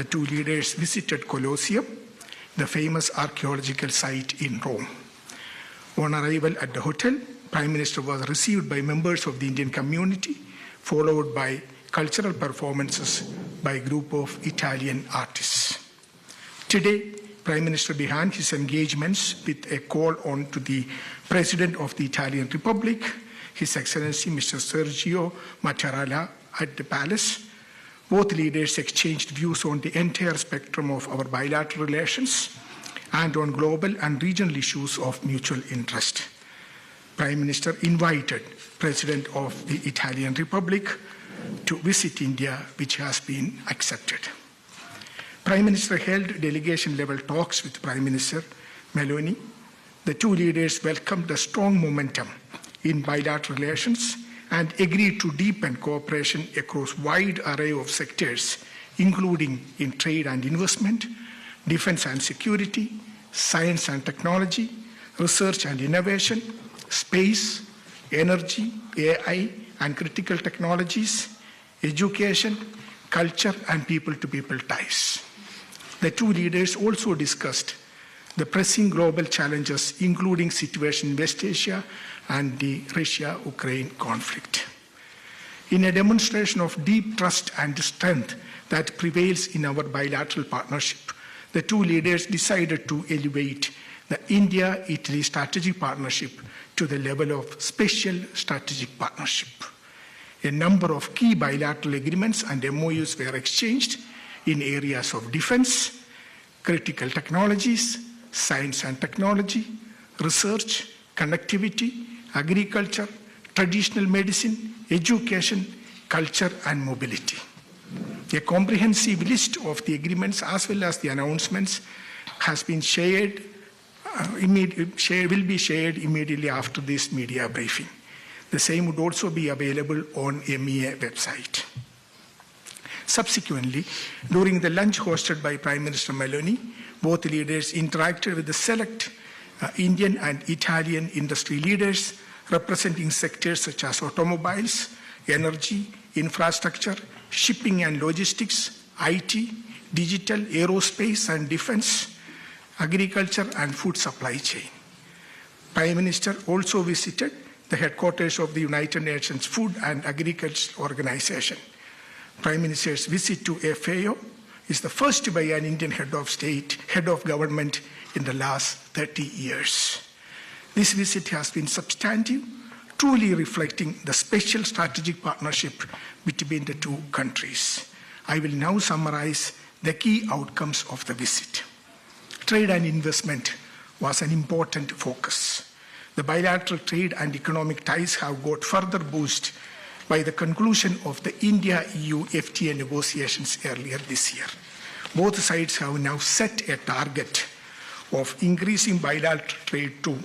the two leaders visited Colosseum, the famous archaeological site in Rome. On arrival at the hotel, Prime Minister was received by members of the Indian community, followed by cultural performances by a group of Italian artists. Today, Prime Minister began his engagements with a call on to the President of the Italian Republic, His Excellency Mr. Sergio Mattarella, at the palace. Both leaders exchanged views on the entire spectrum of our bilateral relations and on global and regional issues of mutual interest. Prime Minister invited President of the Italian Republic to visit India, which has been accepted. Prime Minister held delegation-level talks with Prime Minister Meloni. The two leaders welcomed the strong momentum in bilateral relations and agreed to deepen cooperation across a wide array of sectors, including in trade and investment, defense and security, science and technology, research and innovation, space, energy, AI and critical technologies, education, culture and people-to-people ties. The two leaders also discussed the pressing global challenges, including situation in West Asia and the Russia-Ukraine conflict. In a demonstration of deep trust and strength that prevails in our bilateral partnership, the two leaders decided to elevate the India-Italy strategic partnership to the level of special strategic partnership. A number of key bilateral agreements and MOUs were exchanged in areas of defense, critical technologies, science and technology, research, connectivity, agriculture, traditional medicine, education, culture, and mobility. A comprehensive list of the agreements as well as the announcements has been shared, will be shared immediately after this media briefing. The same would also be available on MEA website. Subsequently, during the lunch hosted by Prime Minister Meloni, both leaders interacted with the select Indian and Italian industry leaders representing sectors such as automobiles, energy, infrastructure, shipping and logistics, IT, digital, aerospace and defense, agriculture and food supply chain. Prime Minister also visited the headquarters of the United Nations Food and Agriculture Organization. Prime Minister's visit to FAO is the first by an Indian head of government in the last 30 years. This visit has been substantive, truly reflecting the special strategic partnership between the two countries. I will now summarize the key outcomes of the visit. Trade and investment was an important focus. The bilateral trade and economic ties have got further boost by the conclusion of the India-EU FTA negotiations earlier this year. Both sides have now set a target of increasing bilateral trade to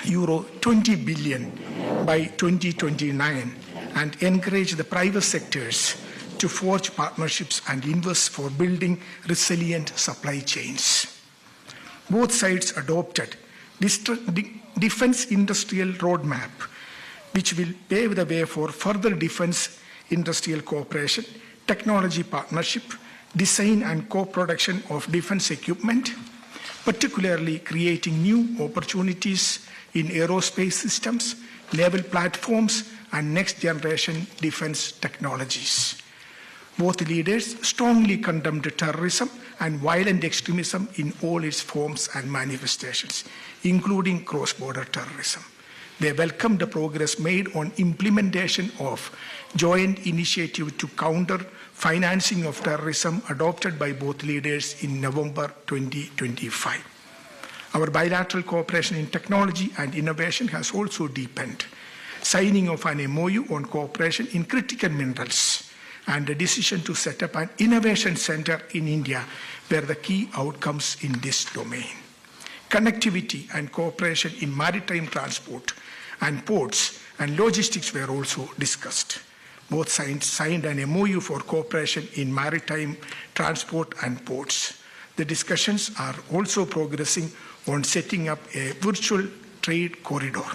Euro 20 billion by 2029 and encourage the private sectors to forge partnerships and invest for building resilient supply chains. Both sides adopted defense industrial roadmap, which will pave the way for further defense industrial cooperation, technology partnership, design and co-production of defense equipment, particularly creating new opportunities in aerospace systems, naval platforms, and next-generation defense technologies. Both leaders strongly condemned terrorism and violent extremism in all its forms and manifestations, including cross-border terrorism. They welcomed the progress made on implementation of joint initiative to counter financing of terrorism adopted by both leaders in November 2025. Our bilateral cooperation in technology and innovation has also deepened. Signing of an MOU on cooperation in critical minerals and the decision to set up an innovation center in India were the key outcomes in this domain. Connectivity and cooperation in maritime transport and ports and logistics were also discussed. Both sides signed an MOU for cooperation in maritime transport and ports. The discussions are also progressing on setting up a virtual trade corridor.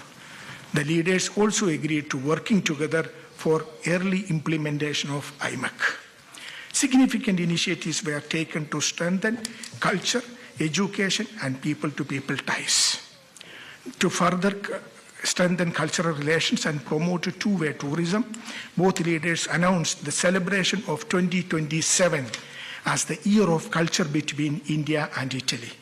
The leaders also agreed to working together for early implementation of IMEC. Significant initiatives were taken to strengthen culture, education, and people-to-people ties. To further strengthen cultural relations and promote two-way tourism, both leaders announced the celebration of 2027 as the Year of Culture between India and Italy.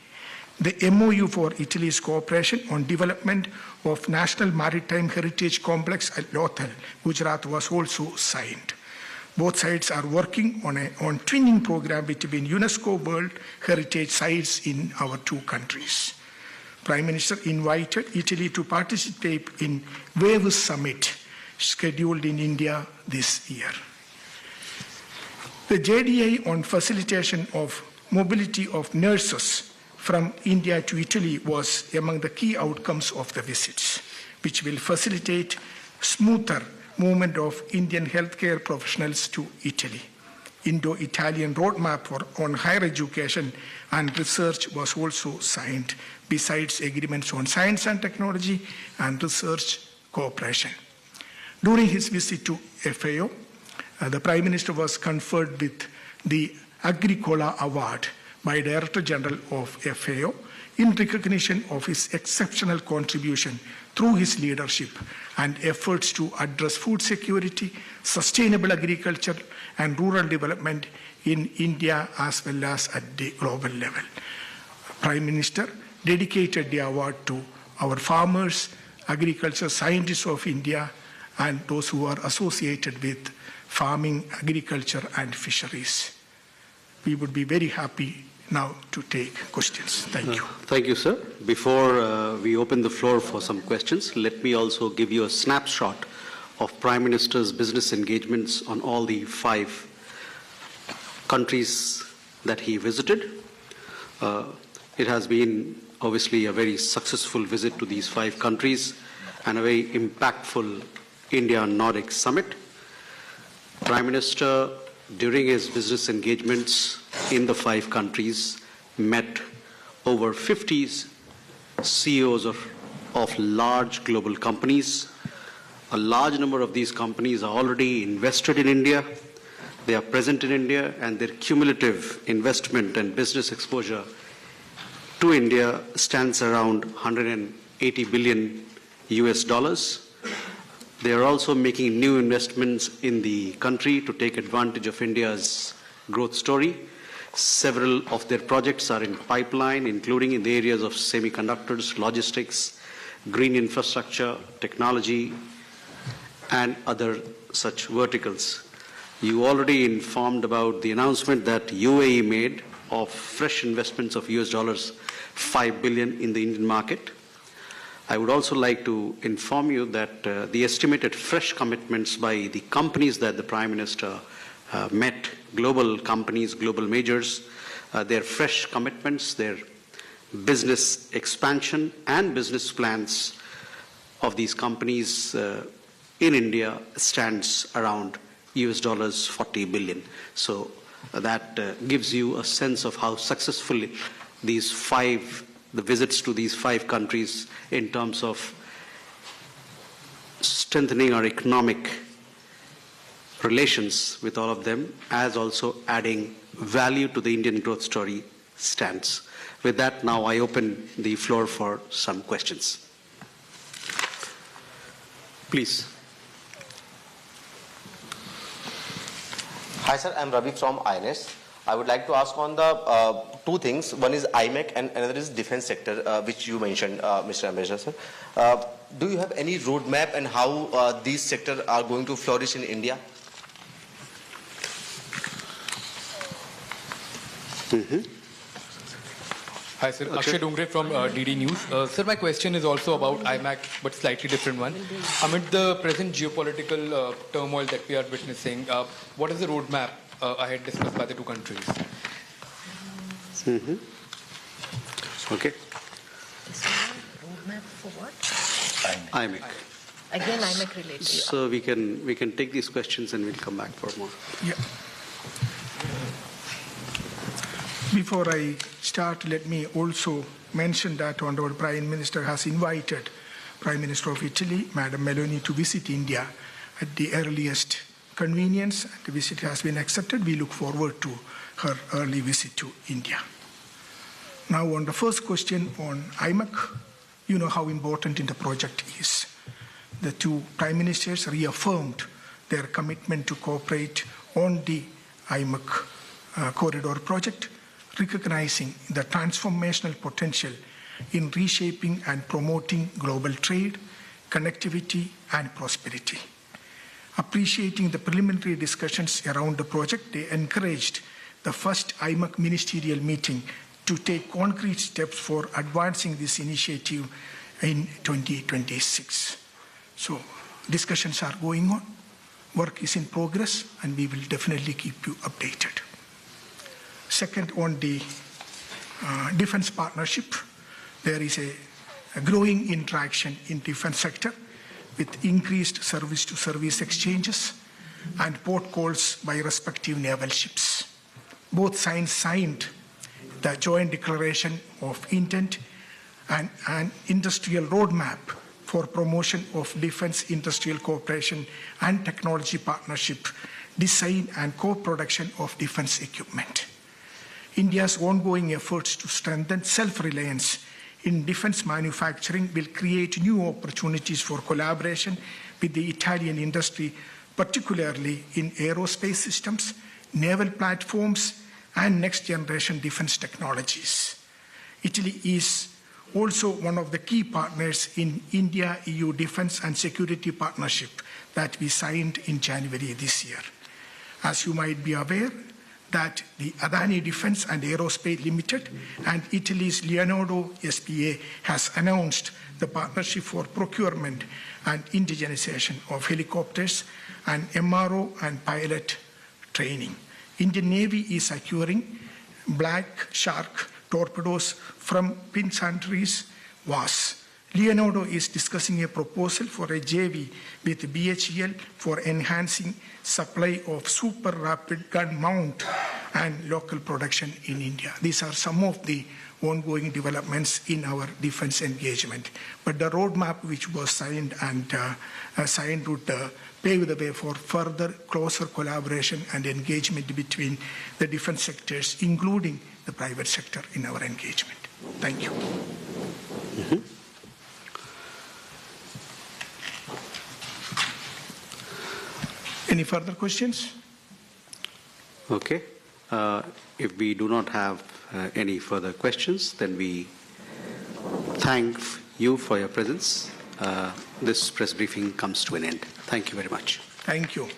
The MOU for Italy's cooperation on development of National Maritime Heritage Complex at Lothal, Gujarat, was also signed. Both sides are working on twinning program between UNESCO World Heritage Sites in our two countries. Prime Minister invited Italy to participate in WAVE Summit scheduled in India this year. The JDA on facilitation of mobility of nurses from India to Italy was among the key outcomes of the visits, which will facilitate smoother movement of Indian healthcare professionals to Italy. Indo-Italian roadmap on higher education and research was also signed, besides agreements on science and technology and research cooperation. During his visit to FAO, the Prime Minister was conferred with the Agricola Award by Director General of FAO in recognition of his exceptional contribution through his leadership and efforts to address food security, sustainable agriculture, and rural development in India as well as at the global level. Prime Minister dedicated the award to our farmers, agriculture scientists of India, and those who are associated with farming, agriculture, and fisheries. We would be very happy now to take questions. Thank you. Thank you, sir. Before we open the floor for some questions, let me also give you a snapshot of Prime Minister's business engagements on all the 5 countries that he visited. It has been obviously a very successful visit to these 5 countries and a very impactful India-Nordic summit. Prime Minister, during his business engagements in the 5 countries, met over 50 CEOs of large global companies. A large number of these companies are already invested in India. They are present in India, and their cumulative investment and business exposure to India stands around $180 billion US. They are also making new investments in the country to take advantage of India's growth story. Several of their projects are in pipeline, including in the areas of semiconductors, logistics, green infrastructure, technology, and other such verticals. You already informed about the announcement that UAE made of fresh investments of US $5 billion in the Indian market. I would also like to inform you that the estimated fresh commitments by the companies that the Prime Minister met, global companies, global majors, their fresh commitments, their business expansion and business plans of these companies in India stands around US $40 billion. So that gives you a sense of how successfully the visits to these 5 countries in terms of strengthening our economic relations with all of them, as also adding value to the Indian growth story stands. With that, now I open the floor for some questions. Please. Hi sir, I'm Ravi from INS. I would like to ask on the 2 things. One is IMEC and another is defense sector, which you mentioned, Mr. Ambassador, sir. Do you have any roadmap and how these sectors are going to flourish in India? Hi sir, Akshay Dongre from DD News. Sir, my question is also about IMAC, but slightly different one. Amid the present geopolitical turmoil that we are witnessing, what is the roadmap ahead discussed by the 2 countries? Okay. Roadmap for what? IMEC. Again, IMEC related. So we can take these questions and we'll come back for more. Yeah. Before I start, let me also mention that Honorable Prime Minister has invited Prime Minister of Italy, Madam Meloni, to visit India at the earliest convenience, and the visit has been accepted. We look forward to her early visit to India. Now, on the first question on IMEC, you know how important the project is. The two prime ministers reaffirmed their commitment to cooperate on the IMEC corridor project, recognizing the transformational potential in reshaping and promoting global trade, connectivity, and prosperity. Appreciating the preliminary discussions around the project, they encouraged the first IMEC ministerial meeting to take concrete steps for advancing this initiative in 2026. So discussions are going on, work is in progress, and we will definitely keep you updated. Second, on the defense partnership, there is a growing interaction in defense sector with increased service-to-service exchanges and port calls by respective naval ships. Both sides signed the joint declaration of intent and an industrial roadmap for promotion of defense industrial cooperation and technology partnership, design and co-production of defense equipment. India's ongoing efforts to strengthen self-reliance in defense manufacturing will create new opportunities for collaboration with the Italian industry, particularly in aerospace systems, naval platforms, and next-generation defense technologies. Italy is also one of the key partners in India-EU Defense and Security Partnership that we signed in January this year. As you might be aware, that the Adani Defense and Aerospace Limited and Italy's Leonardo SPA has announced the partnership for procurement and indigenization of helicopters and MRO and pilot training. Indian Navy is acquiring Black Shark torpedoes from Pinsantries WAS. Leonardo is discussing a proposal for a JV with BHEL for enhancing supply of super rapid gun mount and local production in India. These are some of the ongoing developments in our defense engagement. But the roadmap which was signed would pave the way for further closer collaboration and engagement between the defense sectors, including the private sector in our engagement. Thank you. Mm-hmm. Any further questions? Okay. If we do not have any further questions, then we thank you for your presence. This press briefing comes to an end. Thank you very much. Thank you.